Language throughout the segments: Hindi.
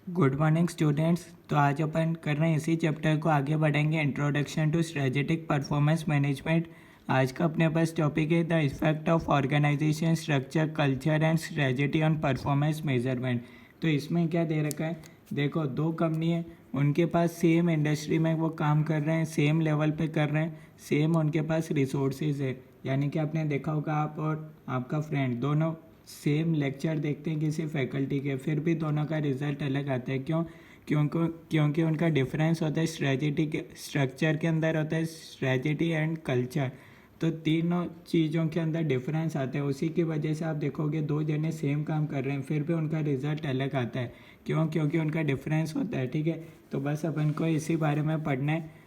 Good morning students. तो आज अपन कर रहे हैं इसी चैप्टर को आगे बढ़ेंगे, introduction to strategic performance management. आज का अपने पास टॉपिक है the effect of organisation structure culture and strategy on performance measurement. तो इसमें क्या दे रखा है, देखो दो कंपनी है, उनके पास सेम इंडस्ट्री में वो काम कर रहे हैं, सेम लेवल पे कर रहे हैं, सेम उनके पास रिसोर्सेज है। यानी कि आपने देखा होगा, आप और आपका फ्रेंड दोनों सेम लेक्चर देखते हैं किसी फैकल्टी के, फिर भी दोनों का रिजल्ट अलग आता है। क्यों? क्योंकि उनका डिफरेंस होता है स्ट्रेटेजी के स्ट्रक्चर के अंदर, होता है स्ट्रेटेजी एंड कल्चर। तो तीनों चीज़ों के अंदर डिफरेंस आता है। उसी की वजह से आप देखोगे दो जने सेम काम कर रहे हैं, फिर भी उनका रिजल्ट अलग आता है। क्यों? क्योंकि उनका डिफरेंस होता है। ठीक है, तो बस अपन को इसी बारे में पढ़ना है,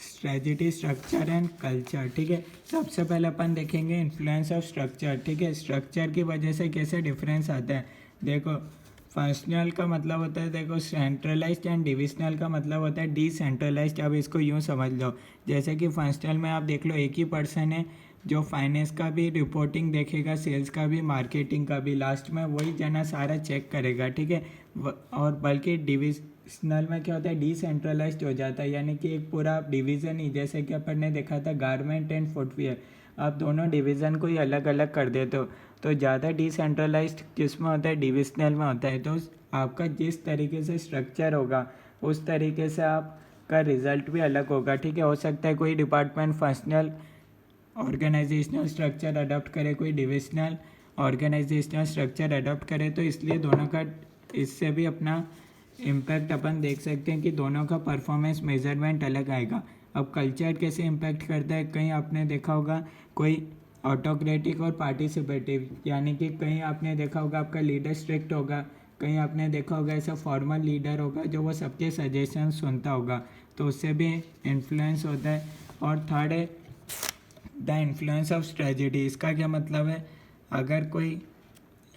स्ट्रेटेजी स्ट्रक्चर एंड कल्चर। ठीक है, सबसे पहले अपन देखेंगे इन्फ्लुएंस ऑफ स्ट्रक्चर। ठीक है, स्ट्रक्चर की वजह से कैसे डिफरेंस आता है। देखो, फंक्शनल का मतलब होता है, देखो सेंट्रलाइज्ड, एंड डिविजनल का मतलब होता है डिसेंट्रलाइज्ड। अब इसको यूँ समझ लो, जैसे कि फंक्शनल में आप देख लो एक ही पर्सन है जो फाइनेंस का भी रिपोर्टिंग देखेगा, सेल्स का भी, मार्केटिंग का भी, लास्ट में वही जना सारा चेक करेगा। ठीक है, और बल्कि डिविजनल में क्या होता है, डिसेंट्रलाइज्ड हो जाता है। यानी कि एक पूरा डिवीज़न ही, जैसे कि अपन ने देखा था गारमेंट एंड फुटवियर, आप दोनों डिवीज़न को ही अलग अलग कर देते हो। तो ज़्यादा डिसेंट्रलाइज्ड किसमें होता है, डिविजनल में होता है। तो आपका जिस तरीके से स्ट्रक्चर होगा उस तरीके से आपका रिजल्ट भी अलग होगा। ठीक है, हो सकता है कोई department functional organisational structure adopt करे, कोई डिविजनल ऑर्गेनाइजेशनल स्ट्रक्चर अडॉप्ट करे। तो इसलिए दोनों का, इससे भी अपना इम्पैक्ट अपन देख सकते हैं कि दोनों का परफॉर्मेंस मेजरमेंट अलग आएगा। अब कल्चर कैसे इम्पैक्ट करता है, कहीं आपने देखा होगा कोई ऑटोक्रेटिक और पार्टिसिपेटिव, यानी कि कहीं आपने देखा होगा आपका लीडर स्ट्रिक्ट होगा, कहीं आपने देखा होगा ऐसा फॉर्मल लीडर होगा जो वो सबके सजेशन सुनता होगा, तो उससे भी इन्फ्लुएंस होता है। और थर्ड है द इन्फ्लुएंस ऑफ स्ट्रेटेजी। इसका क्या मतलब है, अगर कोई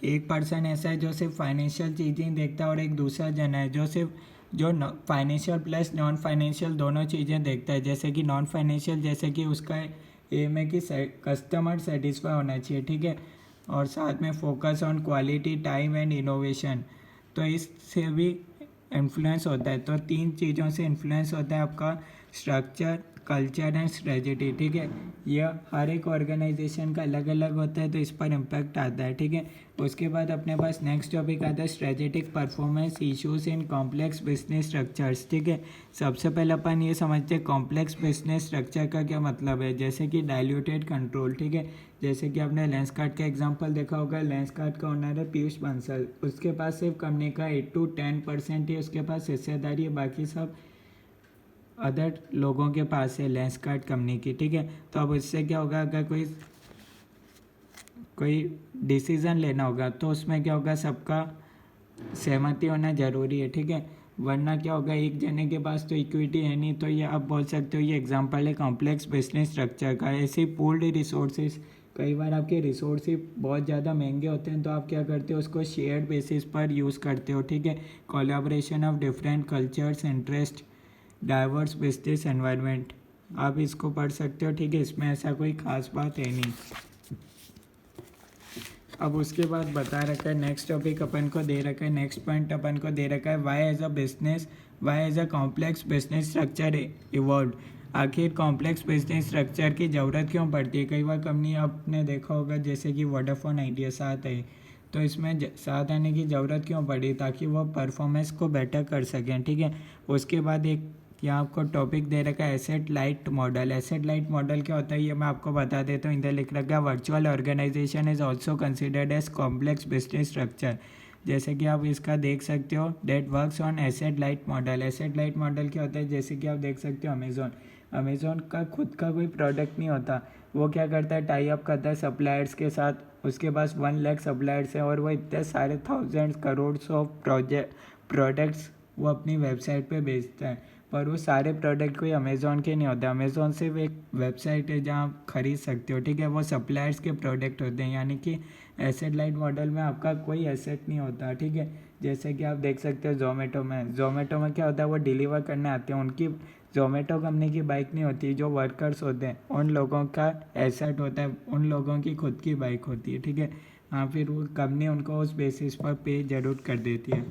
एक पर्सन ऐसा है जो सिर्फ फाइनेंशियल चीज़ें देखता है, और एक दूसरा जन है जो सिर्फ जो फाइनेंशियल प्लस नॉन फाइनेंशियल दोनों चीज़ें देखता है। जैसे कि नॉन फाइनेंशियल, जैसे कि उसका एम है कि कस्टमर सेटिस्फाई होना चाहिए। ठीक है, और साथ में focus on quality, time and innovation. तो इससे भी इन्फ्लुएंस होता है। तो तीन चीज़ों से इन्फ्लुएंस होता है आपका स्ट्रक्चर, कल्चर एंड स्ट्रेटेजी। ठीक है, यह हर एक ऑर्गेनाइजेशन का अलग अलग होता है, तो इस पर इम्पैक्ट आता है। ठीक है, उसके बाद अपने पास नेक्स्ट टॉपिक आता है strategic performance issues in complex business structures. ठीक है, सबसे पहले अपन ये समझते हैं कॉम्प्लेक्स बिजनेस स्ट्रक्चर का क्या मतलब है। जैसे कि डाइल्यूटेड कंट्रोल। ठीक है, जैसे कि आपने लेंसकार्ट का एग्जांपल देखा होगा, लेंसकार्ट का ओनर है पीयूष बंसल, उसके पास सिर्फ कंपनी का 8 to 10% ही उसके पास हिस्सेदारी है, बाकी सब अदर लोगों के पास है लेंसकार्ट कंपनी की। ठीक है, तो अब इससे क्या होगा, अगर कोई कोई डिसीज़न लेना होगा तो उसमें क्या होगा, सबका सहमति होना ज़रूरी है। ठीक है, वरना क्या होगा, एक जने के पास तो इक्विटी है नहीं, तो ये आप बोल सकते हो ये एग्जांपल है कॉम्प्लेक्स बिजनेस स्ट्रक्चर का। ऐसे ही पूल्ड रिसोर्सेज, कई बार आपके रिसोर्सेज बहुत ज़्यादा महंगे होते हैं, तो आप क्या करते हो, उसको शेयर्ड बेसिस पर यूज़ करते हो। ठीक है, collaboration of different cultures, interest, diverse business environment, आप इसको पढ़ सकते हो। ठीक है, इसमें ऐसा कोई खास बात है नहीं। अब उसके बाद बता रखा है, नेक्स्ट टॉपिक अपन को दे रखा है, नेक्स्ट पॉइंट अपन को दे रखा है, why as a complex business structure evolve. आखिर कॉम्प्लेक्स बिजनेस स्ट्रक्चर की ज़रूरत क्यों पड़ती है। कई बार कंपनी आपने देखा होगा जैसे कि वोडाफोन आइडिया साथ है, तो इसमें साथ आने की ज़रूरत क्यों पड़ी, ताकि वो परफॉर्मेंस को बेटर कर सकें। ठीक है, उसके बाद एक यहाँ आपको टॉपिक दे रखा है asset light model. Asset light model क्या होता है ये मैं आपको बता देता हूँ। इधर लिख रखा है virtual organisation is also considered as complex business structure. जैसे कि आप इसका देख सकते हो, that works on asset light model. Asset light model क्या होता है, जैसे कि आप देख सकते हो अमेजोन का खुद का कोई प्रोडक्ट नहीं होता, वो क्या करता है, टाई अप करता है सप्लायर्स के साथ। उसके पास 1 लाख सप्लायर्स हैं, और वो इतने सारे थाउजेंड्स करोड़ ऑफ प्रोडक्ट्स वो अपनी वेबसाइट पे बेचता है। पर वो सारे प्रोडक्ट कोई अमेज़ोन के नहीं होते। अमेज़ोन सिर्फ एक वेबसाइट है जहाँ आप खरीद सकते हो। ठीक है, वो सप्लायर्स के प्रोडक्ट होते हैं, यानी कि एसेट लाइट मॉडल में आपका कोई एसेट नहीं होता। ठीक है, जैसे कि आप देख सकते हो जोमेटो में क्या होता है, वो डिलीवर करने आते हैं, उनकी जोमेटो कंपनी की बाइक नहीं होती, जो वर्कर्स होते हैं उन लोगों का एसेट होता है, उन लोगों की खुद की बाइक होती है। ठीक है, हाँ, फिर वो कंपनी उनको उस बेसिस पर पे ज़रूर कर देती है।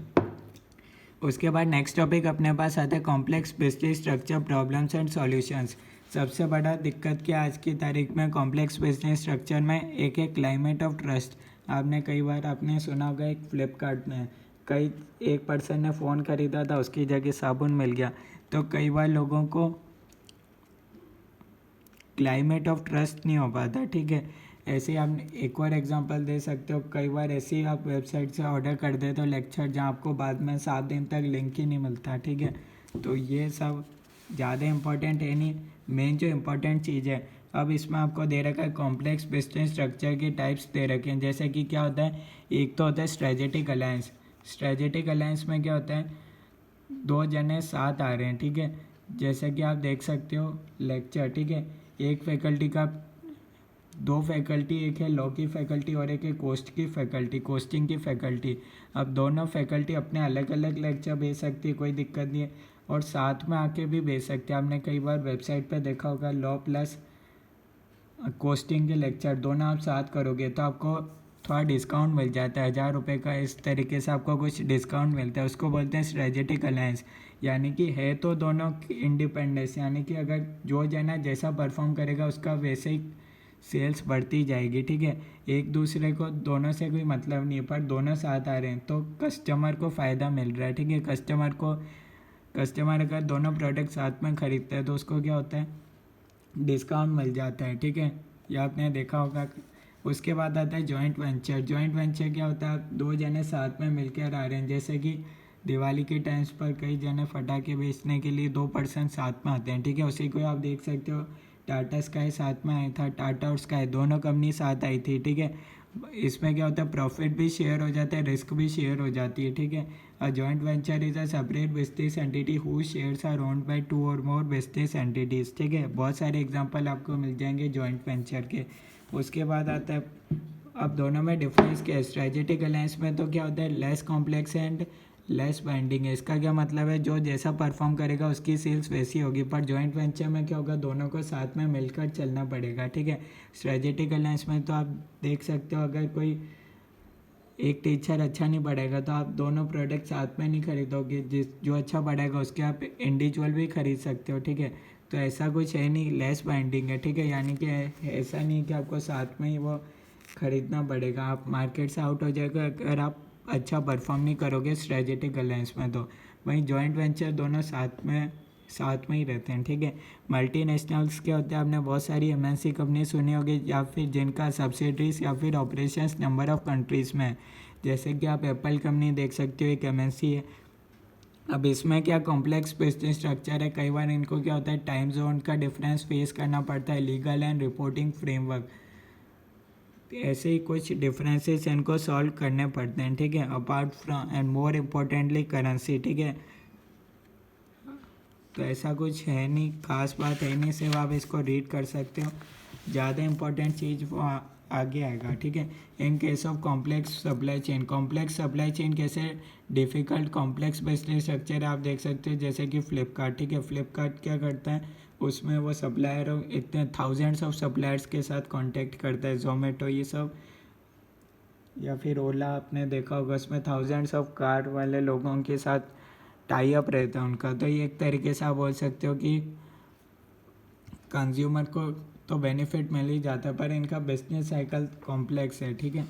उसके बाद नेक्स्ट टॉपिक अपने पास आता है complex business structure problems and solutions. सबसे बड़ा दिक्कत क्या आज की तारीख में कॉम्प्लेक्स बिजनेस स्ट्रक्चर में एक है क्लाइमेट ऑफ ट्रस्ट। आपने कई बार आपने सुना होगा एक फ्लिपकार्ट में कई एक पर्सन ने फ़ोन खरीदा था, उसकी जगह साबुन मिल गया। तो कई बार लोगों को क्लाइमेट ऑफ ट्रस्ट नहीं हो पाता, ठीक है। ऐसे ही आप एक और एग्जांपल दे सकते हो, कई बार ऐसे ही आप वेबसाइट से ऑर्डर कर देते हो लेक्चर जहाँ आपको बाद में 7 दिन तक लिंक ही नहीं मिलता, ठीक है। तो ये सब ज़्यादा इम्पोर्टेंट है नहीं, मेन जो इम्पोर्टेंट चीज़ है। अब इसमें आपको दे रखा है कॉम्प्लेक्स बिजनेस स्ट्रक्चर की टाइप्स दे रखे हैं, जैसे कि क्या होता है। एक तो होता है स्ट्रेटेजिक अलायंस। स्ट्रेटेजिक अलायंस में क्या होता है, दो जने साथ आ रहे हैं, ठीक है। जैसे कि आप देख सकते हो लेक्चर, ठीक है। एक फैकल्टी का दो फैकल्टी, एक है लॉ की फैकल्टी और एक है कोस्टिंग की फैकल्टी। अब दोनों फैकल्टी अपने अलग अलग लेक्चर भेज सकती है, कोई दिक्कत नहीं है, और साथ में आके भी भेज सकते हैं। आपने कई बार वेबसाइट पे देखा होगा लॉ प्लस कोस्टिंग के लेक्चर दोनों आप साथ करोगे तो आपको थोड़ा डिस्काउंट मिल जाता है, 1000 रुपये का। इस तरीके से आपको कुछ डिस्काउंट मिलता है, उसको बोलते हैं स्ट्रेटेजिक अलायंस। यानी कि है तो दोनों इंडिपेंडेंस, यानी कि अगर जो जना जैसा परफॉर्म करेगा उसका वैसे ही सेल्स बढ़ती जाएगी, ठीक है। एक दूसरे को दोनों से कोई मतलब नहीं है, पर दोनों साथ आ रहे हैं तो कस्टमर को फ़ायदा मिल रहा है, ठीक है। कस्टमर अगर दोनों प्रोडक्ट साथ में खरीदता है तो उसको क्या होता है, डिस्काउंट मिल जाता है, ठीक है। ये आपने देखा होगा। उसके बाद आता है जॉइंट वेंचर। जॉइंट वेंचर क्या होता है, आप दो जने साथ में मिलकर आ रहे हैं। जैसे कि दिवाली के टाइम्स पर कई जने पटाखे बेचने के लिए 2 पर्सन साथ में आते हैं, ठीक है। उसी को आप देख सकते हो, टाटा स्काई साथ में आया था, टाटा और स्काई दोनों कंपनी साथ आई थी, ठीक है। इसमें क्या होता है, प्रॉफिट भी शेयर हो जाता है, रिस्क भी शेयर हो जाती है, ठीक है। A joint venture is a separate business entity who shares are owned by 2 or more business entities, ठीक है। बहुत सारे एग्जांपल आपको मिल जाएंगे जॉइंट वेंचर के। उसके बाद आता है, अब दोनों में डिफरेंस क्या है। स्ट्रेटेजिक अलायंस में तो क्या होता है, less complex and less binding है। इसका क्या मतलब है, जो जैसा परफॉर्म करेगा उसकी सेल्स वैसी होगी। पर जॉइंट वेंचर में क्या होगा, दोनों को साथ में मिलकर चलना पड़ेगा, ठीक है। स्ट्रेटेजिक अलायंस में तो आप देख सकते हो, अगर कोई एक टीचर अच्छा नहीं पढ़ेगा तो आप दोनों प्रोडक्ट साथ में नहीं खरीदोगे, जो अच्छा पढ़ेगा उसके आप इंडिविजुअल भी खरीद सकते हो, ठीक है। तो ऐसा कुछ है नहीं, लेस बाइंडिंग है, ठीक है। यानी कि ऐसा नहीं कि आपको साथ में ही वो खरीदना पड़ेगा, आप मार्केट से आउट हो जाएगा अगर आप अच्छा परफॉर्म नहीं करोगे स्ट्रेटेजिक अलायंस में। तो वहीं जॉइंट वेंचर दोनों साथ में ही रहते हैं, ठीक है। मल्टीनेशनल्स क्या होते हैं, आपने बहुत सारी एमएनसी कंपनी सुनी होगी, या फिर जिनका सब्सिडरीज या फिर ऑपरेशंस नंबर ऑफ कंट्रीज़ में है। जैसे कि आप एप्पल कंपनी देख सकते हो, एक एमएनसी है। अब इसमें क्या कॉम्प्लेक्स बिजनेस स्ट्रक्चर है, कई बार इनको क्या होता है, टाइम जोन का डिफरेंस फेस करना पड़ता है, लीगल एंड रिपोर्टिंग फ्रेमवर्क, ऐसे ही कुछ डिफरेंसेस इनको सॉल्व करने पड़ते हैं, ठीक है। Apart from and more importantly currency, ठीक है। तो ऐसा कुछ है नहीं, खास बात है नहीं, सिर्फ आप इसको रीड कर सकते हो। ज़्यादा इम्पोर्टेंट चीज़ वो आगे आएगा, ठीक है। In case of complex supply chain, complex supply chain कैसे डिफ़िकल्ट कॉम्प्लेक्स बिजनेस स्ट्रक्चर आप देख सकते हो, जैसे कि फ्लिपकार्ट, ठीक है। फ्लिपकार्ट क्या करता है, उसमें वो सप्लायर इतने थाउजेंड्स ऑफ सप्लायर्स के साथ कांटेक्ट करता है, जोमेटो ये सब, या फिर ओला आपने देखा होगा, उसमें थाउजेंड्स ऑफ कार वाले लोगों के साथ टाई अप रहता है उनका। तो ये एक तरीके से आप बोल सकते हो कि कंज्यूमर को तो बेनिफिट मिल ही जाता है, पर इनका बिजनेस साइकिल कॉम्प्लेक्स है, ठीक है।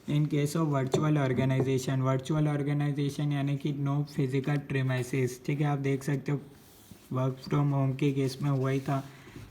In case of virtual organisation यानी कि नो फिजिकल प्रीमाइसेस, ठीक है। आप देख सकते हो वर्क फ्रॉम होम के केस में हुआ ही था।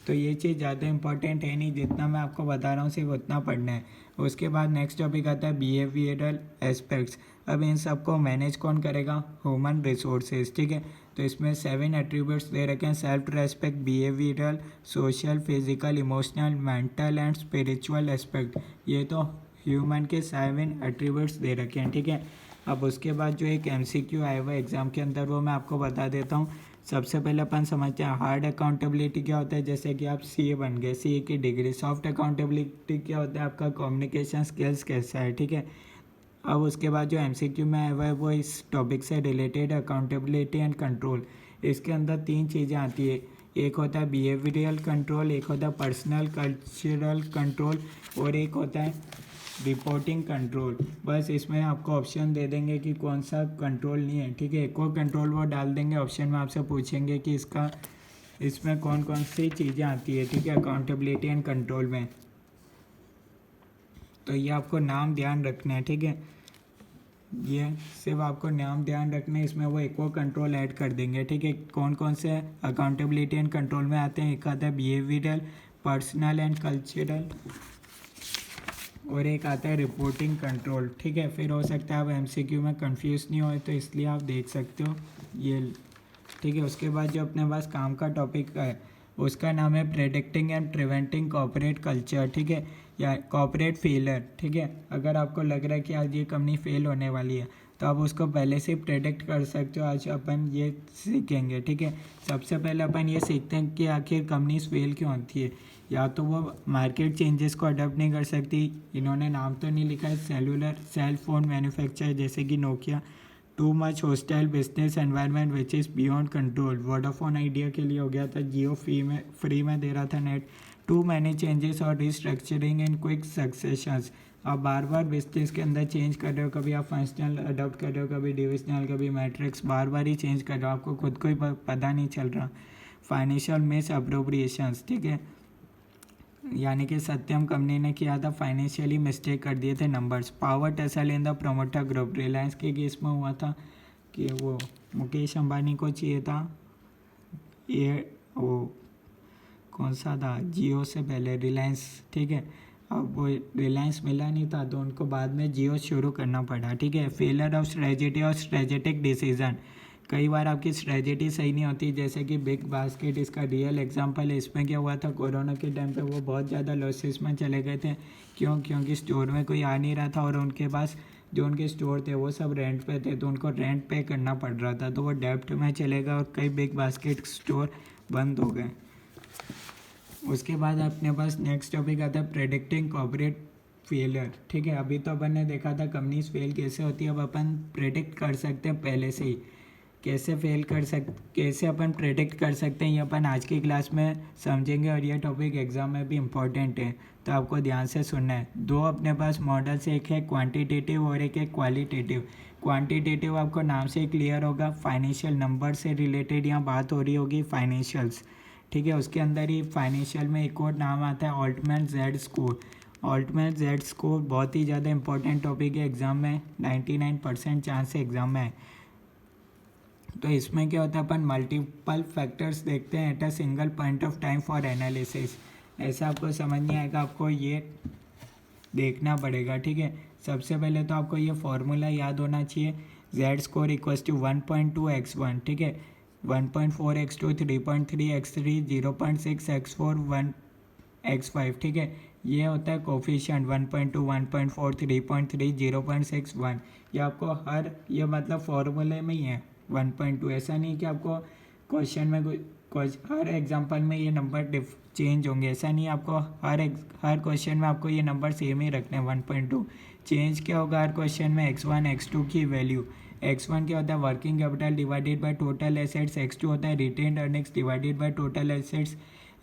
तो ये चीज़ ज़्यादा इंपॉर्टेंट है नहीं, जितना मैं आपको बता रहा हूँ सिर्फ उतना पढ़ना है। उसके बाद नेक्स्ट टॉपिक आता है बिहेवियरल एस्पेक्ट्स। अब इन सबको मैनेज कौन करेगा, ह्यूमन रिसोर्सेज, ठीक है। तो इसमें 7 एट्रीब्यूट्स दे रखे हैं, self respect, behavioural, social, physical, emotional, mental and spiritual aspect. ये तो ह्यूमन के 7 एट्रीब्यूट्स दे रखे हैं, ठीक है। अब उसके बाद जो एक MCQ आया हुआ एग्ज़ाम के अंदर, वो मैं आपको बता देता हूँ। सबसे पहले अपन समझते हैं हार्ड अकाउंटेबिलिटी क्या होता है, जैसे कि आप CA बन गए, CA की डिग्री। सॉफ्ट अकाउंटेबिलिटी क्या होता है, आपका कम्युनिकेशन स्किल्स कैसा है, ठीक है। अब उसके बाद जो MCQ में आया हुआ है वो इस टॉपिक से रिलेटेड अकाउंटेबिलिटी एंड कंट्रोल। इसके अंदर 3 चीज़ें आती है, एक होता है बिहेवियरल कंट्रोल, एक होता है पर्सनल कल्चरल कंट्रोल, और एक होता है रिपोर्टिंग कंट्रोल, बस इसमें आपको ऑप्शन दे देंगे कि कौन सा कंट्रोल नहीं है, ठीक है। एक और कंट्रोल वो डाल देंगे, ऑप्शन में आपसे पूछेंगे कि इसमें कौन कौन सी चीज़ें आती है, ठीक है, अकाउंटेबिलिटी एंड कंट्रोल में। तो ये आपको नाम ध्यान रखना है, ठीक है, ये सिर्फ आपको नाम ध्यान रखना है। इसमें वो एक और कंट्रोल ऐड कर देंगे, ठीक है। कौन कौन से अकाउंटेबिलिटी एंड कंट्रोल में आते हैं, एक आता है बिहेवियरल, पर्सनल एंड कल्चरल, और एक आता है रिपोर्टिंग कंट्रोल, ठीक है। फिर हो सकता है आप एमसीक्यू में कंफ्यूज नहीं हो, तो इसलिए आप देख सकते हो ये, ठीक है। उसके बाद जो अपने पास काम का टॉपिक है उसका नाम है predicting and preventing corporate culture, ठीक है, या कॉर्पोरेट फेलर, ठीक है। अगर आपको लग रहा है कि आज ये कंपनी फेल होने वाली है तो आप उसको पहले से प्रेडिक्ट कर सकते हो। आज अपन ये सीखेंगे, ठीक है। सबसे पहले अपन ये सीखते हैं कि आखिर कंपनीज फेल क्यों होती है। या तो वो मार्केट चेंजेस को अडॉप्ट नहीं कर सकती, इन्होंने नाम तो नहीं लिखा है, सेलुलर सेल फोन मैन्युफैक्चर जैसे कि Nokia, too much hostile business environment which is beyond control, Vodafone idea के लिए हो गया था, जियो फ्री में दे रहा था नेट, टू मैनी चेंजेस और रिस्ट्रक्चरिंग इन क्विक सक्सेशंस। आप बार बार बिजनेस के अंदर चेंज कर रहे हो, कभी आप फंक्शनल अडॉप्ट कर रहे हो, कभी डिविजनल, कभी मैट्रिक्स, बार बार ही चेंज कर रहे हो, आपको खुद को ही पता नहीं चल रहा। फाइनेंशियल मिस अप्रोप्रिएशंस, ठीक है, यानी कि सत्यम कंपनी ने किया था, फाइनेंशियली मिस्टेक कर दिए थे numbers. Power tassel in the promoter group, Reliance के केस में हुआ था कि वो मुकेश अंबानी को चाहिए था ये, वो कौन सा था, जियो से पहले रिलायंस, ठीक है। अब वो रिलायंस मिला नहीं था तो उनको बाद में जियो शुरू करना पड़ा, ठीक है। फेलर ऑफ स्ट्रेटेजी और स्ट्रेटेजिक डिसीजन, कई बार आपकी स्ट्रेटेजी सही नहीं होती, जैसे कि बिग बास्केट इसका रियल एग्जांपल है। इसमें क्या हुआ था, कोरोना के टाइम पे वो बहुत ज़्यादा लॉसेस में चले गए थे। क्योंकि स्टोर में कोई आ नहीं रहा था और उनके पास जो उनके स्टोर थे वो सब रेंट पे थे, तो उनको रेंट पे करना पड़ रहा था, तो वो डेब्ट में चले गए और कई बिग बास्केट स्टोर बंद हो गए। उसके बाद अपने पास नेक्स्ट टॉपिक आता है प्रेडिक्टिंग कॉर्पोरेट फेलियर, ठीक है। अभी तो अपन ने देखा था कंपनीज फेल कैसे होती है, अब अपन प्रेडिक्ट कर सकते हैं पहले से ही कैसे अपन प्रेडिक्ट कर सकते हैं, ये अपन आज की क्लास में समझेंगे। और ये टॉपिक एग्जाम में भी इम्पोर्टेंट है, तो आपको ध्यान से सुनना है। दो अपने पास मॉडल्स, एक है क्वांटिटेटिव और एक है क्वालिटेटिव। क्वांटिटेटिव आपको नाम से क्लियर होगा, फाइनेंशियल नंबर से रिलेटेड यहाँ बात हो रही होगी, फाइनेंशियल्स, ठीक है। उसके अंदर ही फाइनेंशियल में एक और नाम आता है Altman Z score. Altman Z score बहुत ही ज़्यादा इंपॉर्टेंट टॉपिक है, एग्जाम में 99% चांस है एग्जाम में। तो इसमें क्या होता है, अपन मल्टीपल फैक्टर्स देखते हैं at a single point of time for analysis. ऐसा आपको समझ नहीं आएगा, आपको ये देखना पड़ेगा, ठीक है। सबसे पहले तो आपको ये फॉर्मूला याद होना चाहिए, Z score equals to 1.2x1, ठीक है, 1.4x2, 3.3x3, 0.6 x4, 1x5, ठीक है। ये होता है कोफिशिएंट 1.2, 1.4, 3.3, 0.6, 1। ये आपको ये मतलब फॉर्मूले में ही है 1.2। ऐसा नहीं कि आपको क्वेश्चन में हर एग्जांपल में ये नंबर चेंज होंगे, ऐसा नहीं। आपको हर क्वेश्चन में आपको ये नंबर सेम ही रखने हैं 1.2। चेंज क्या होगा हर क्वेश्चन में, x1 x2 की वैल्यू। x1 क्या होता है, working capital divided by total assets, x2 होता है retained earnings divided by total assets,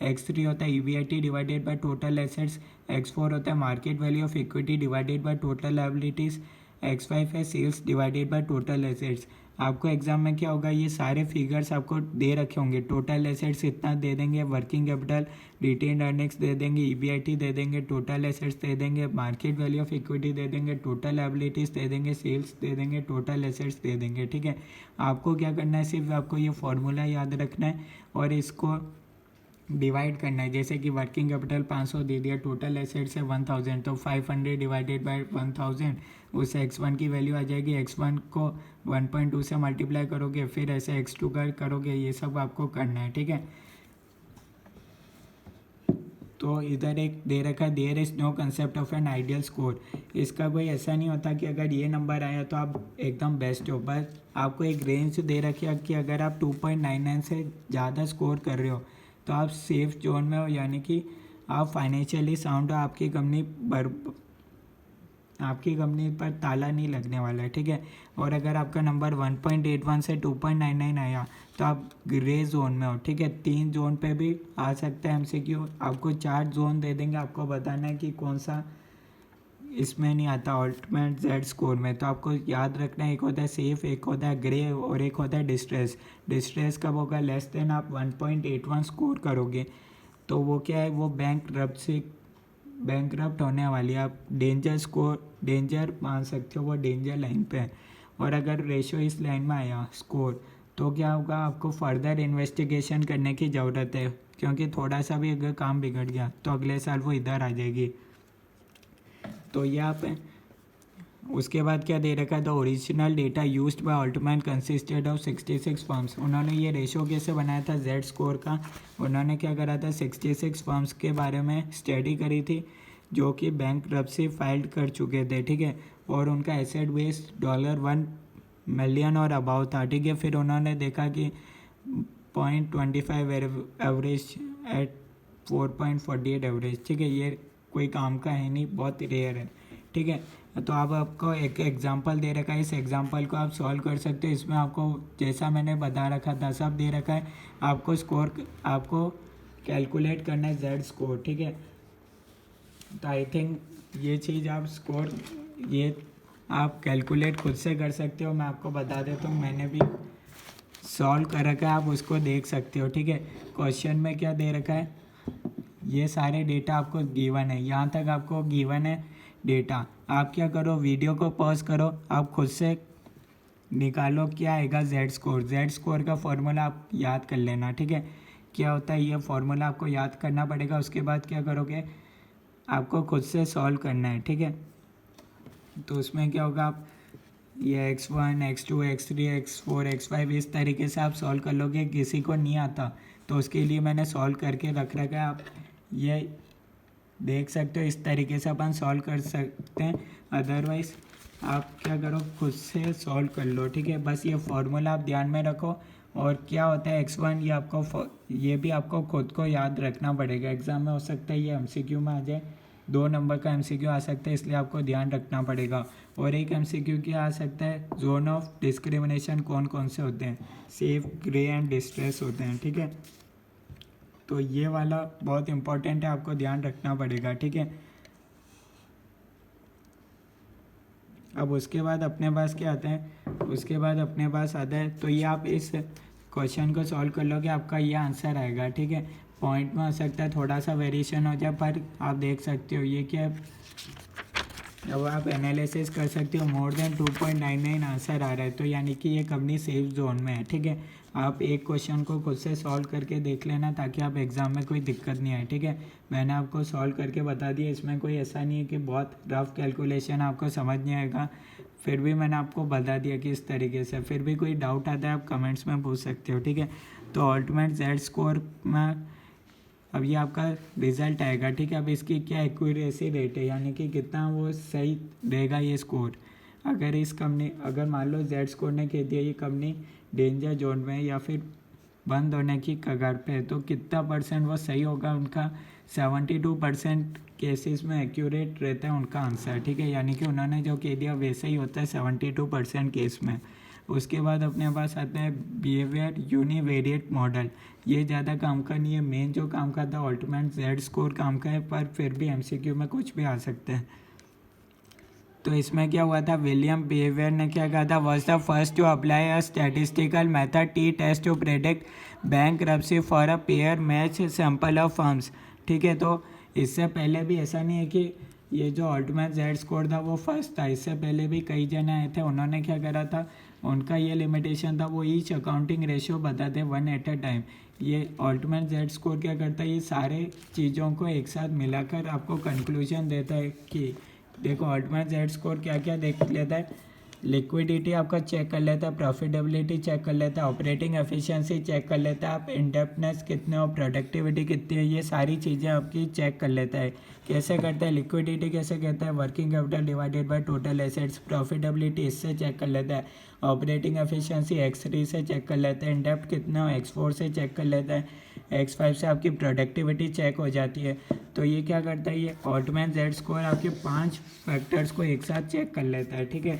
x3 होता है EBIT divided by total assets, x4 होता है market value of equity divided by total liabilities, x5 है sales divided by total assets. आपको एग्जाम में क्या होगा, ये सारे फिगर्स आपको दे रखे होंगे, टोटल एसेट्स इतना दे देंगे, वर्किंग कैपिटल, रिटेन्ड अर्निंग्स दे देंगे, EBIT दे देंगे, टोटल एसेट्स दे देंगे, मार्केट वैल्यू ऑफ इक्विटी दे देंगे, टोटल लायबिलिटीज़ दे देंगे, सेल्स दे देंगे, टोटल एसेट्स दे देंगे, ठीक है। आपको क्या करना है, सिर्फ आपको ये फॉर्मूला याद रखना है और इसको डिवाइड करना है। जैसे कि वर्किंग कैपिटल 500 दे दिया, टोटल एसेट्स है 1000, तो 500 डिवाइडेड बाय 1000, उससे x1 की वैल्यू आ जाएगी। x1 को 1.2 से मल्टीप्लाई करोगे, फिर ऐसे x2 का करोगे, ये सब आपको करना है, ठीक है। तो इधर एक दे रखा है, there is no concept of an ideal score. इसका कोई ऐसा नहीं होता कि अगर ये नंबर आया तो आप एकदम बेस्ट हो, बस आपको एक रेंज दे रखी है कि अगर आप 2.99 से ज़्यादा स्कोर कर रहे हो तो आप सेफ जोन में हो, यानी कि आप फाइनेंशियली साउंड हो, आपकी कंपनी पर ताला नहीं लगने वाला है, ठीक है। और अगर आपका नंबर 1.81 से 2.99 आया तो आप ग्रे जोन में हो, ठीक है। 3 जोन पे भी आ सकता है MCQ, आपको 4 जोन दे देंगे, आपको बताना है कि कौन सा इसमें नहीं आता अल्टीमेट जेड स्कोर में। तो आपको याद रखना है, एक होता है सेफ, एक होता है ग्रे और एक होता है डिस्ट्रेस। डिस्ट्रेस कब होगा, लेस देन आप 1.81 स्कोर करोगे तो वो क्या है, वो बैंक होने वाली है, आप डेंजर मान सकते हो, वो डेंजर लाइन पे है। और अगर रेशो इस लाइन में आया स्कोर तो क्या होगा, आपको फर्दर इन्वेस्टिगेशन करने की ज़रूरत है, क्योंकि थोड़ा सा भी अगर काम बिगड़ गया तो अगले साल वो इधर आ जाएगी। तो यहाँ पे उसके बाद क्या दे रखा है, the original data used by Altman consisted of 66 firms. उन्होंने ये रेशो कैसे बनाया था जेड स्कोर का, उन्होंने क्या करा था, 66 फर्म्स के बारे में स्टडी करी थी जो कि बैंकरप्सी फाइल्ड कर चुके थे, ठीक है, और उनका asset base $1 million or above था, ठीक है। फिर उन्होंने देखा कि 0.25 एवरेज एट 4.48 एवरेज, ठीक है, ये कोई काम का है नहीं, बहुत रेयर है, ठीक है। तो अब आपको एक एग्जांपल दे रखा है, इस एग्जांपल को आप सॉल्व कर सकते हो। इसमें आपको जैसा मैंने बता रखा था सब दे रखा है, आपको कैलकुलेट करना है जेड स्कोर, ठीक है। तो आई थिंक ये चीज़ आप स्कोर ये आप कैलकुलेट खुद से कर सकते हो। मैं आपको बता देता हूँ, मैंने भी सॉल्व कर रखा है, आप उसको देख सकते हो, ठीक है। क्वेश्चन में क्या दे रखा है, ये सारे डेटा आपको गिवन है, यहाँ तक आपको गिवन है डेटा। आप क्या करो, वीडियो को पॉज करो, आप खुद से निकालो क्या आएगा जेड स्कोर। जेड स्कोर का फॉर्मूला आप याद कर लेना, ठीक है, क्या होता है ये फॉर्मूला आपको याद करना पड़ेगा। उसके बाद क्या करोगे, आपको खुद से सॉल्व करना है, ठीक है। तो उसमें क्या होगा, आप ये x1, x2, x3, x4, x5 इस तरीके से आप सॉल्व कर लोगे। किसी को नहीं आता तो उसके लिए मैंने सॉल्व करके रख रखा है, आप ये देख सकते हो, इस तरीके से अपन सॉल्व कर सकते हैं। अदरवाइज़ आप क्या करो, खुद से सॉल्व कर लो, ठीक है। बस ये फार्मूला आप ध्यान में रखो। और क्या होता है x1, ये भी आपको खुद को याद रखना पड़ेगा। एग्ज़ाम में हो सकता है ये MCQ में आ जाए, 2 नंबर का MCQ आ सकता है, इसलिए आपको ध्यान रखना पड़ेगा। और एक MCQ क्या आ सकता है, जोन ऑफ डिस्क्रिमिनेशन कौन कौन से होते हैं, सेफ, ग्रे एंड डिस्ट्रेस होते हैं, ठीक है। तो ये वाला बहुत इंपॉर्टेंट है, आपको ध्यान रखना पड़ेगा, ठीक है। अब उसके बाद अपने पास क्या आता है, उसके बाद अपने पास आता है, तो ये आप इस क्वेश्चन को सॉल्व कर लोगे, आपका ये आंसर आएगा, ठीक है। पॉइंट में हो सकता है थोड़ा सा वेरिएशन हो जाए, पर आप देख सकते हो ये क्या है। अब आप एनालिसिस कर सकते हो, मोर देन 2.99 आंसर आ रहा है, तो यानी कि ये कंपनी सेफ जोन में है, ठीक है। आप एक क्वेश्चन को खुद से सॉल्व करके देख लेना, ताकि आप एग्ज़ाम में कोई दिक्कत नहीं आए, ठीक है। मैंने आपको सॉल्व करके बता दिया, इसमें कोई ऐसा नहीं है कि बहुत रफ कैलकुलेशन आपको समझ नहीं आएगा, फिर भी मैंने आपको बता दिया कि इस तरीके से। फिर भी कोई डाउट आता है आप कमेंट्स में पूछ सकते हो, ठीक है। तो अल्टीमेट जेड स्कोर में अब ये आपका रिज़ल्ट आएगा, ठीक है। अब इसकी क्या एक्यूरेसी रेट है, यानी कि कितना वो सही देगा ये स्कोर। अगर मान लो जेड स्कोर ने कह दिया ये कंपनी डेंजर जोन में या फिर बंद होने की कगार पे है, तो कितना % वो सही होगा उनका, 72% केसेस में एक्यूरेट रहता है उनका आंसर, ठीक है। यानी कि उन्होंने जो कह दिया वैसे ही होता है 72% केस में। उसके बाद अपने पास आता है बिहेवियर यूनिवेरिएट मॉडल। ये ज़्यादा काम का नहीं है, मेन जो काम का था अल्टीमेट जेड स्कोर काम का है, पर फिर भी MCQ में कुछ भी आ सकते हैं। तो इसमें क्या हुआ था, विलियम बिहेवियर ने क्या कहा था, was the first to apply a statistical method T test to predict bankruptcy for a pair match sample of firms, ठीक है। तो इससे पहले भी ऐसा नहीं है कि ये जो अल्टीमेट जेड स्कोर था वो फर्स्ट था, इससे पहले भी कई जने आए थे, उन्होंने क्या करा था, उनका ये लिमिटेशन था, वो ईच अकाउंटिंग रेशियो बताते 1 एट अ टाइम। ये अल्टीमेट जेड स्कोर क्या करता है, ये सारे चीज़ों को एक साथ मिलाकर आपको कंक्लूजन देता है कि देखो अल्टीमेट जेड स्कोर क्या क्या देख लेता है, लिक्विडिटी आपका चेक कर लेता है, प्रॉफिटेबिलिटी चेक कर लेता है, ऑपरेटिंग एफिशिएंसी चेक कर लेता है, आप इंडेप्टनेस कितने हो, प्रोडक्टिविटी कितनी है, ये सारी चीज़ें आपकी चेक कर लेता है। कैसे करता है, लिक्विडिटी कैसे कहता है, working capital divided by total assets, profitability इससे चेक कर लेता है, ऑपरेटिंग एफिशिएंसी X3 से चेक कर लेता है, इंडेप्ट कितना हो X4 से चेक कर लेता है, X5 से आपकी प्रोडक्टिविटी चेक हो जाती है। तो ये क्या करता है, ये अल्टीमेट जेड स्कोर आपके 5 फैक्टर्स को एक साथ चेक कर लेता है, ठीक है।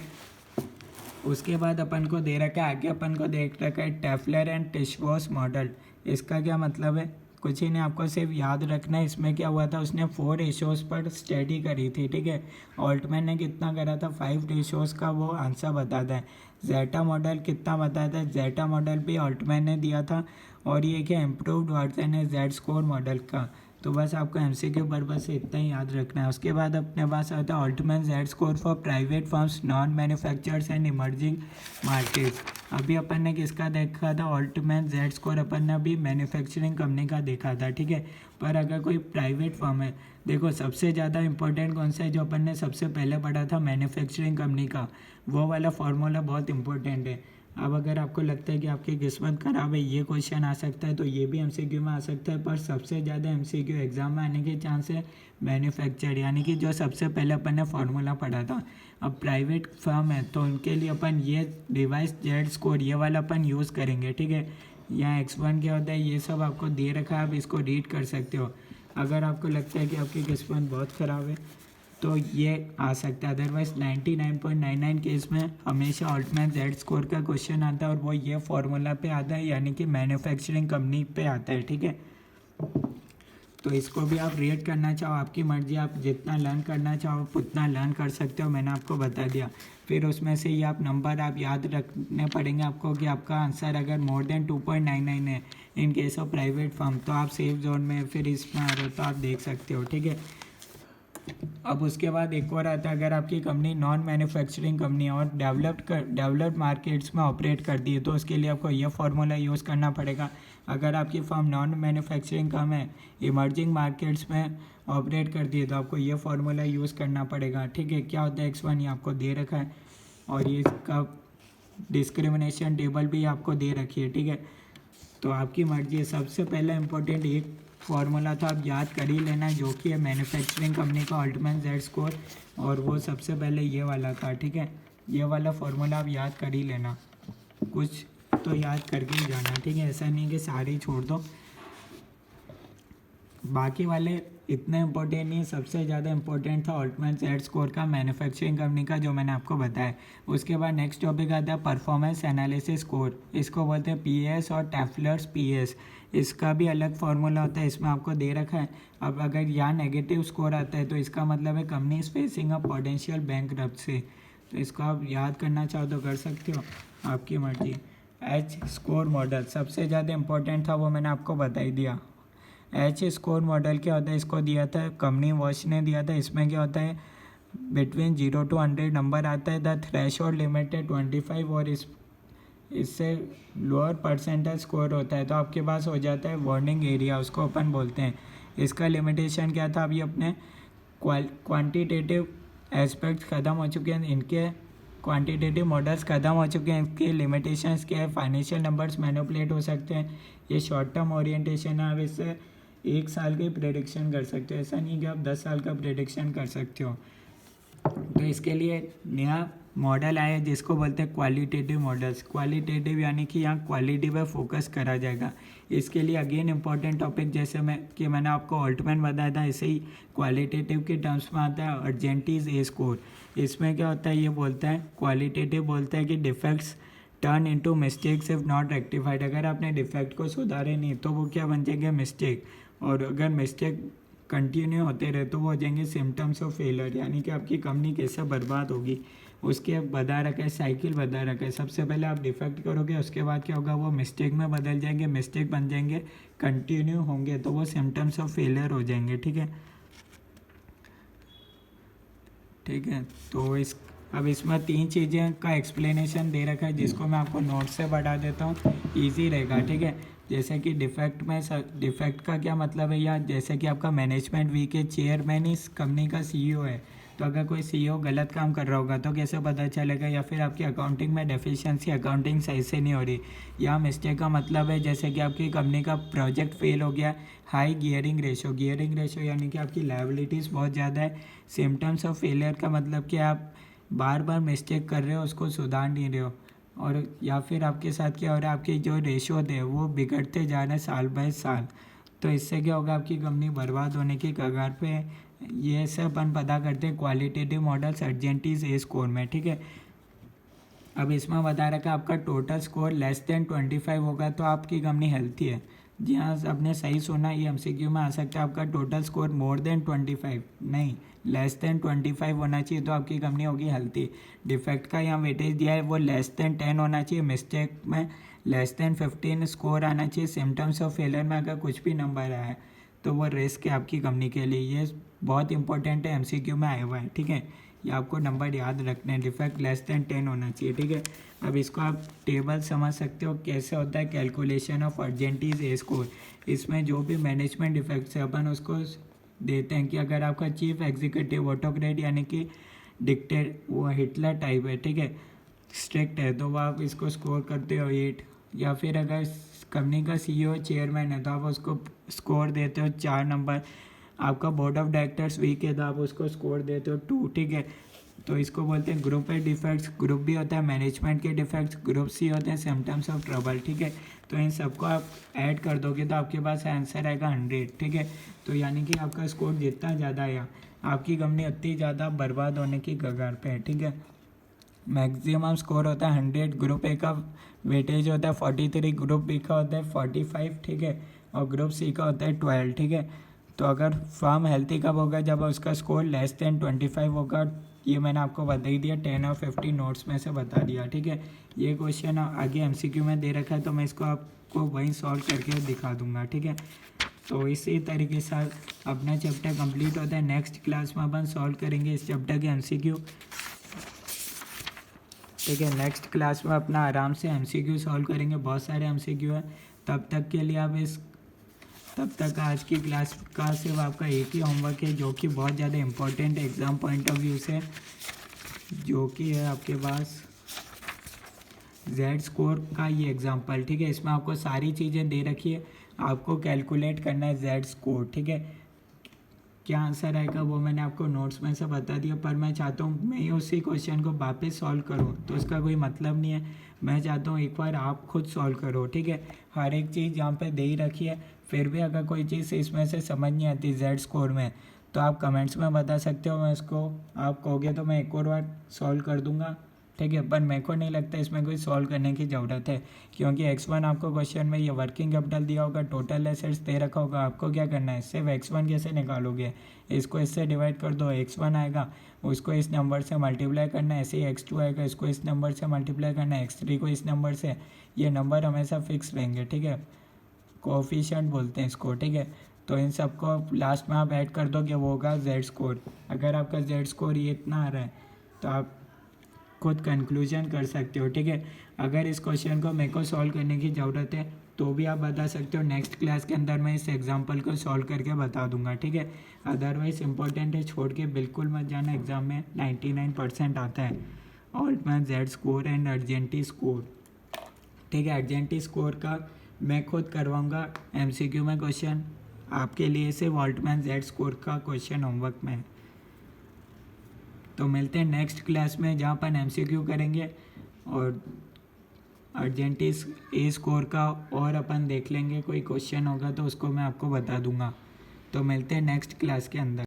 उसके बाद अपन को दे रखा है, आगे अपन को देख रखा है टेफलर एंड टिशवॉश मॉडल। इसका क्या मतलब है, कुछ ही नहीं, आपको सिर्फ याद रखना है इसमें क्या हुआ था, उसने 4 रेशोज़ पर स्टडी करी थी, ठीक है। ऑल्टमैन ने कितना करा था, 5 रेशोज़ का वो आंसर बताता है। जेटा मॉडल कितना बताता है, जेटा मॉडल भी ऑल्टमैन ने दिया था, और ये क्या इम्प्रूव्ड वर्जन है जेड स्कोर मॉडल का। तो बस आपको एमसीक्यू पर्पज से इतना ही याद रखना है। उसके बाद अपने पास आता है Altman Z score for private firms, non manufacturers and emerging markets. अभी अपन ने किसका देखा था, ऑल्टमैन जेड स्कोर अपन ने अभी मैन्युफैक्चरिंग कंपनी का देखा था, ठीक है। पर अगर कोई प्राइवेट फर्म है, देखो सबसे ज़्यादा इंपॉर्टेंट कौन सा है जो अपन ने सबसे पहले पढ़ा था, मैन्युफैक्चरिंग कंपनी का, वो वाला फार्मूला बहुत इंपॉर्टेंट है। अब अगर आपको लगता है कि आपकी किस्मत ख़राब है, ये क्वेश्चन आ सकता है, तो ये भी एमसीक्यू में आ सकता है, पर सबसे ज़्यादा एमसीक्यू एग्जाम में आने के चांस है मैन्युफैक्चर, यानी कि जो सबसे पहले अपन ने फार्मूला पढ़ा था। अब प्राइवेट फर्म है तो उनके लिए अपन ये रिवाइज जेड स्कोर ये वाला अपन यूज़ करेंगे, ठीक है। यहाँ x1 क्या होता है, ये सब आपको दे रखा है, आप इसको रीड कर सकते हो। अगर आपको लगता है कि आपकी किस्मत बहुत ख़राब है तो ये आ सकता है, अदरवाइज 99.99 केस में हमेशा ऑल्टमैन जेड स्कोर का क्वेश्चन आता है, और वो ये फार्मूला पे आता है, यानी कि मैन्युफैक्चरिंग कंपनी पे आता है, ठीक है। तो इसको भी आप रेट करना चाहो, आपकी मर्जी, आप जितना लर्न करना चाहो उतना लर्न कर सकते हो, मैंने आपको बता दिया। फिर उसमें से ये आप नंबर आप याद रखने पड़ेंगे आपको कि आपका आंसर अगर मोर देन 2.99 है in case of private firm, तो आप सेफ जोन में फिर इसमें आ रहे हो तो आप देख सकते हो, ठीक है। अब उसके बाद एक और आता है, अगर आपकी कंपनी नॉन मैन्युफैक्चरिंग कंपनी और डेवलप्ड मार्केट्स में ऑपरेट करती है तो उसके लिए आपको यह फार्मूला यूज़ करना पड़ेगा। अगर आपकी फर्म नॉन मैन्युफैक्चरिंग काम है, इमर्जिंग मार्केट्स में ऑपरेट करती है, तो आपको ये फार्मूला यूज़ करना पड़ेगा, ठीक है। क्या होता है x1, ये आपको दे रखा है, और ये इसका डिस्क्रिमिनेशन टेबल भी आपको दे रखी है, ठीक है। तो आपकी मर्जी है। सबसे पहला इंपॉर्टेंट एक फार्मूला था, आप याद कर ही लेना, जो कि है मैन्युफैक्चरिंग कंपनी का ऑल्टमैन जेड स्कोर, और वो सबसे पहले ये वाला था, ठीक है। ये वाला फार्मूला आप याद कर ही लेना, कुछ तो याद करके ही जाना, ठीक है। ऐसा नहीं कि सारे ही छोड़ दो, बाकी वाले इतने इम्पोर्टेंट नहीं। सबसे ज़्यादा इम्पोर्टेंट था ऑल्टमैन जेड स्कोर का मैन्युफैक्चरिंग कंपनी का, जो मैंने आपको बताया। उसके बाद नेक्स्ट टॉपिक आता है परफॉर्मेंस एनालिसिस स्कोर, इसको बोलते हैं पीएस और टैफलर्स पीएस। इसका भी अलग फार्मूला होता है, इसमें आपको दे रखा है। अब अगर यहाँ नेगेटिव स्कोर आता है तो इसका मतलब है company is facing a potential bankruptcy, तो इसको आप याद करना चाहो तो कर सकते हो, आपकी मर्जी। एच स्कोर मॉडल सबसे ज़्यादा इम्पोर्टेंट था, वो मैंने आपको बता ही दिया। एच स्कोर मॉडल क्या होता है, इसको दिया था कंपनी वॉच ने दिया था। इसमें क्या होता है, बिटवीन 0 to 100 नंबर आता है, द थ्रेशोल्ड लिमिट है 25, और इससे लोअर परसेंटेज स्कोर होता है तो आपके पास हो जाता है वार्निंग एरिया, उसको अपन बोलते हैं। इसका लिमिटेशन क्या था, अभी अपने क्वांटिटेटिव एस्पेक्ट्स ख़त्म हो चुके हैं, इनके क्वांटिटेटिव मॉडल्स ख़त्म हो चुके हैं, इनके लिमिटेशंस क्या है, फाइनेंशियल नंबर्स मैनिपुलेट हो सकते हैं, ये शॉर्ट टर्म ओरिएंटेशन है, अब इससे 1 साल की प्रेडिक्शन कर सकते हो, ऐसा नहीं कि आप 10 साल का प्रेडिक्शन कर सकते हो। तो इसके लिए नया मॉडल आया जिसको बोलते हैं क्वालिटेटिव मॉडल्स। क्वालिटेटिव यानी कि यहाँ क्वालिटी पे फोकस करा जाएगा। इसके लिए अगेन इंपॉर्टेंट टॉपिक जैसे मैंने आपको ऑल्टमैन बताया था, ऐसे ही क्वालिटेटिव के टर्म्स में आता है अर्जेंटीज ए स्कोर। इसमें क्या होता है, ये बोलता है क्वालिटेटिव बोलता है कि defects turn into mistakes if not rectified. अगर आपने डिफेक्ट को सुधारे नहीं तो वो क्या बन जाएंगे, मिस्टेक, और अगर मिस्टेक कंटिन्यू होते रहे तो वो हो जाएंगे सिम्टम्स ऑफ फेलर, यानी कि आपकी कंपनी कैसे बर्बाद होगी। उसके बता रखा है, साइकिल बता रखा है, सबसे पहले आप डिफेक्ट करोगे, उसके बाद क्या होगा, वो मिस्टेक में बदल जाएंगे, मिस्टेक बन जाएंगे, कंटिन्यू होंगे तो वो सिम्टम्स ऑफ फेलियर हो जाएंगे, ठीक है। ठीक है, तो अब इसमें 3 चीज़ें का एक्सप्लेनेशन दे रखा है जिसको मैं आपको नोट से बढ़ा देता हूँ, ईजी रहेगा, ठीक है। जैसे कि डिफेक्ट का क्या मतलब है, या जैसे कि आपका मैनेजमेंट वीक है, चेयरमैन इस कंपनी का सीईओ है, तो अगर कोई सीईओ गलत काम कर रहा होगा तो कैसे पता चलेगा, या फिर आपकी अकाउंटिंग में डेफिशिएंसी, अकाउंटिंग सही से नहीं हो रही, या मिस्टेक का मतलब है जैसे कि आपकी कंपनी का प्रोजेक्ट फेल हो गया, हाई गियरिंग रेशो यानी कि आपकी लायबिलिटीज़ बहुत ज़्यादा है। सिम्टम्स ऑफ फेलियर का मतलब कि आप बार बार मिस्टेक कर रहे हो, उसको सुधार नहीं रहे हो, और या फिर आपके साथ क्या हो रहा है, आपके जो रेशो थे वो बिगड़ते जा रहे हैं साल बाय साल, तो इससे क्या होगा, आपकी कंपनी बर्बाद होने की कगार पे है। ये सब अपन पता करते हैं क्वालिटेटिव मॉडल्स अर्जेंटीज ए स्कोर में, ठीक है। अब इसमें बता रखा है आपका टोटल स्कोर लेस देन 25 होगा तो आपकी कंपनी हेल्थी है, जी हाँ, आपने सही सुना, ये एमसीक्यू में आ सकता है। आपका टोटल स्कोर मोर देन 25 नहीं, लेस देन 25 होना चाहिए तो आपकी कंपनी होगी हेल्थी। डिफेक्ट का यहाँ वेटेज दिया है वो लेस देन 10 होना चाहिए। मिस्टेक में लेस देन 15 स्कोर आना चाहिए। सिम्टम्स ऑफ फेलियर में अगर कुछ भी नंबर आया है तो वो रिस्क है आपकी कंपनी के लिए। ये बहुत इंपॉर्टेंट है, एमसीक्यू में आया हुआ है, ठीक है। ये आपको नंबर याद रखने हैं। डिफेक्ट लेस देन 10 होना चाहिए, ठीक है। अब इसको आप टेबल समझ सकते हो कैसे होता है कैलकुलेशन ऑफ अर्जेंटीज ए स्कोर। इसमें जो भी मैनेजमेंट डिफेक्ट्स है अपन उसको देते हैं कि अगर आपका चीफ एग्जीक्यूटिव ऑटोक्रेट यानी कि डिक्टेट वो हिटलर टाइप है, ठीक है, स्ट्रिक्ट है, तो वो आप इसको स्कोर करते हो 8। या फिर अगर कंपनी का सीईओ चेयरमैन है तो आप उसको स्कोर देते हो 4 नंबर। आपका बोर्ड ऑफ डायरेक्टर्स वीक है तो आप उसको स्कोर देते हो 2, ठीक है। तो इसको बोलते हैं group A defects. Group B होता है मैनेजमेंट के डिफेक्ट्स। ग्रुप सी होते हैं सिम्टम्स ऑफ ट्रबल, ठीक है। तो इन सबको आप ऐड कर दोगे तो आपके पास आंसर आएगा 100, ठीक है। तो यानी कि आपका स्कोर जितना ज़्यादा आया आपकी कंपनी उतनी ज़्यादा बर्बाद होने की कगार पे है, ठीक है। मैक्सिमम स्कोर होता है 100। ग्रुप ए का वेटेज होता है 43, ग्रुप बी का होता है 45, ठीक है, और ग्रुप सी का होता है 12, ठीक है। तो अगर फर्म हेल्थी कब होगा, जब उसका स्कोर लेस देन 25 होगा। ये मैंने आपको बता ही दिया, 10 और 50 नोट्स में से बता दिया, ठीक है। ये क्वेश्चन आगे एमसीक्यू में दे रखा है तो मैं इसको आपको वहीं सॉल्व करके दिखा दूंगा, ठीक है। तो इसी तरीके से अपना चैप्टर कंप्लीट होता है। नेक्स्ट क्लास में अपन सॉल्व करेंगे इस चैप्टर के एमसीक्यू, ठीक है। नेक्स्ट क्लास में अपना आराम से एमसीक्यू सॉल्व करेंगे, बहुत सारे एमसीक्यू है। तब तक आज की क्लास का सिर्फ आपका एक ही होमवर्क है जो कि बहुत ज़्यादा इम्पोर्टेंट है एग्ज़ाम पॉइंट ऑफ व्यू से, जो कि है आपके पास जेड स्कोर का ये एग्जाम्पल, ठीक है। इसमें आपको सारी चीज़ें दे रखी है, आपको कैलकुलेट करना है जेड स्कोर, ठीक है। क्या आंसर आएगा वो मैंने आपको नोट्स में से बता दिया, पर मैं चाहता हूँ मैं उसी क्वेश्चन को वापस सॉल्व करूँ तो उसका कोई मतलब नहीं है। मैं चाहता हूँ एक बार आप खुद सॉल्व करो, ठीक है। हर एक चीज़ यहाँ पे दे ही रखी है, फिर भी अगर कोई चीज़ इसमें से समझ नहीं आती जेड स्कोर में तो आप कमेंट्स में बता सकते हो। मैं इसको आप कहोगे तो मैं एक और बार सॉल्व कर दूँगा, ठीक है। पर मेरे को नहीं लगता इसमें कोई सॉल्व करने की ज़रूरत है, क्योंकि x1 आपको क्वेश्चन में ये वर्किंग कैपिटल दिया होगा, टोटल एसेट्स दे रखा होगा। आपको क्या करना है, सिर्फ x1 कैसे निकालोगे, इसको इससे डिवाइड कर दो, x1 आएगा, उसको इस नंबर से मल्टीप्लाई करना है। ऐसे ही x2 आएगा, इसको इस नंबर से मल्टीप्लाई करना है, x3 को इस नंबर से। ये नंबर हमेशा फिक्स रहेंगे, ठीक है, कोएफिशिएंट बोलते हैं इसको, ठीक है। तो इन सबको लास्ट में आप ऐड कर दो कि वो होगा जेड स्कोर। अगर आपका जेड स्कोर ये इतना आ रहा है तो आप खुद कंक्लूजन कर सकते हो, ठीक है। अगर इस क्वेश्चन को मेरे को सॉल्व करने की ज़रूरत है तो भी आप बता सकते हो। नेक्स्ट क्लास के अंदर मैं इस एग्जांपल को सॉल्व करके बता दूंगा, ठीक है। अदरवाइज इंपॉर्टेंट है, छोड़ के बिल्कुल मत जाना, एग्जाम में 99% आता है। Altman Z score and Argenti score, ठीक है। अर्जेंटी स्कोर का मैं खुद करवाऊँगा एमसीक्यू में क्वेश्चन आपके लिए, सिर्फ ऑल्टमैन जेड स्कोर का क्वेश्चन होमवर्क में। तो मिलते हैं नेक्स्ट क्लास में जहाँ पर एमसीक्यू करेंगे और अर्जेंटीज ए स्कोर का और अपन देख लेंगे। कोई क्वेश्चन होगा तो उसको मैं आपको बता दूंगा। तो मिलते हैं नेक्स्ट क्लास के अंदर।